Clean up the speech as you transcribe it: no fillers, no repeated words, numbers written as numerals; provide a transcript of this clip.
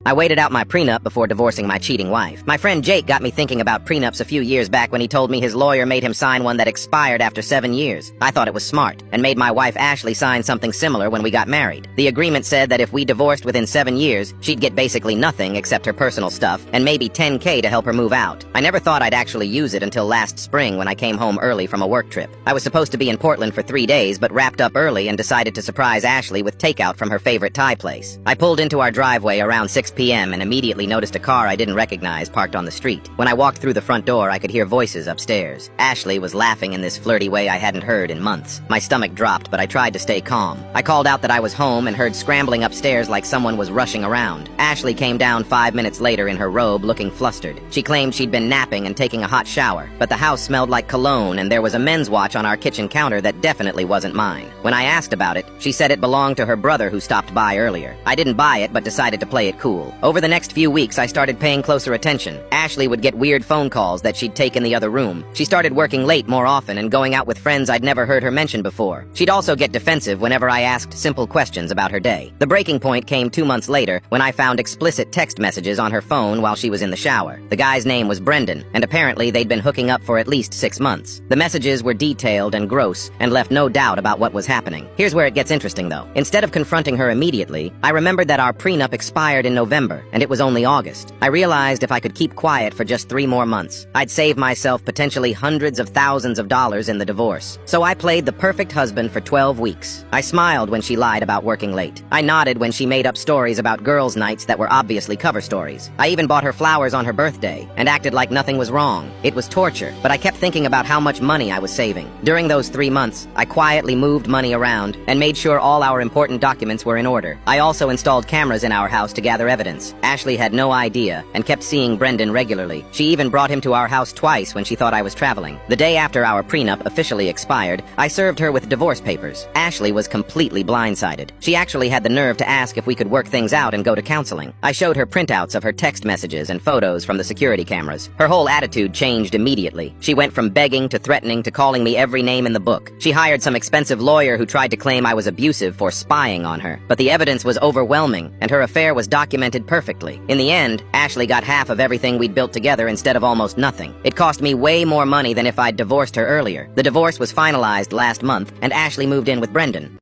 I waited out my prenup before divorcing my cheating wife. My friend Jake got me thinking about prenups a few years back when he told me his lawyer made him sign one that expired after 7 years. I thought it was smart, and made my wife Ashley sign something similar when we got married. The agreement said that if we divorced within 7 years, she'd get basically nothing except her personal stuff, and maybe $10K to help her move out. I never thought I'd actually use it until last spring when I came home early from a work trip. I was supposed to be in Portland for 3 days, but wrapped up early and decided to surprise Ashley with takeout from her favorite Thai place. I pulled into our driveway around 6 p.m. and immediately noticed a car I didn't recognize parked on the street. When I walked through the front door, I could hear voices upstairs. Ashley was laughing in this flirty way I hadn't heard in months. My stomach dropped, but I tried to stay calm. I called out that I was home and heard scrambling upstairs like someone was rushing around. Ashley came down 5 minutes later in her robe, looking flustered. She claimed she'd been napping and taking a hot shower, but the house smelled like cologne and there was a men's watch on our kitchen counter that definitely wasn't mine. When I asked about it, she said it belonged to her brother who stopped by earlier. I didn't buy it, but decided to play it cool. Over the next few weeks, I started paying closer attention. Ashley would get weird phone calls that she'd take in the other room. She started working late more often and going out with friends I'd never heard her mention before. She'd also get defensive whenever I asked simple questions about her day. The breaking point came 2 months later when I found explicit text messages on her phone while she was in the shower. The guy's name was Brendan, and apparently they'd been hooking up for at least 6 months. The messages were detailed and gross and left no doubt about what was happening. Here's where it gets interesting though. Instead of confronting her immediately, I remembered that our prenup expired in November and it was only August. I realized if I could keep quiet for just 3 more months, I'd save myself potentially hundreds of thousands of dollars in the divorce. So I played the perfect husband for 12 weeks. I smiled when she lied about working late. I nodded when she made up stories about girls' nights that were obviously cover stories. I even bought her flowers on her birthday and acted like nothing was wrong. It was torture, but I kept thinking about how much money I was saving. During those 3 months, I quietly moved money around and made sure all our important documents were in order. I also installed cameras in our house to gather evidence. Ashley had no idea and kept seeing Brendan regularly. She even brought him to our house twice when she thought I was traveling. The day after our prenup officially expired, I served her with divorce papers. Ashley was completely blindsided. She actually had the nerve to ask if we could work things out and go to counseling. I showed her printouts of her text messages and photos from the security cameras. Her whole attitude changed immediately. She went from begging to threatening to calling me every name in the book. She hired some expensive lawyer who tried to claim I was abusive for spying on her. But the evidence was overwhelming, and her affair was documented perfectly. In the end, Ashley got half of everything we'd built together instead of almost nothing. It cost me way more money than if I'd divorced her earlier. The divorce was finalized last month, and Ashley moved in with Brendan.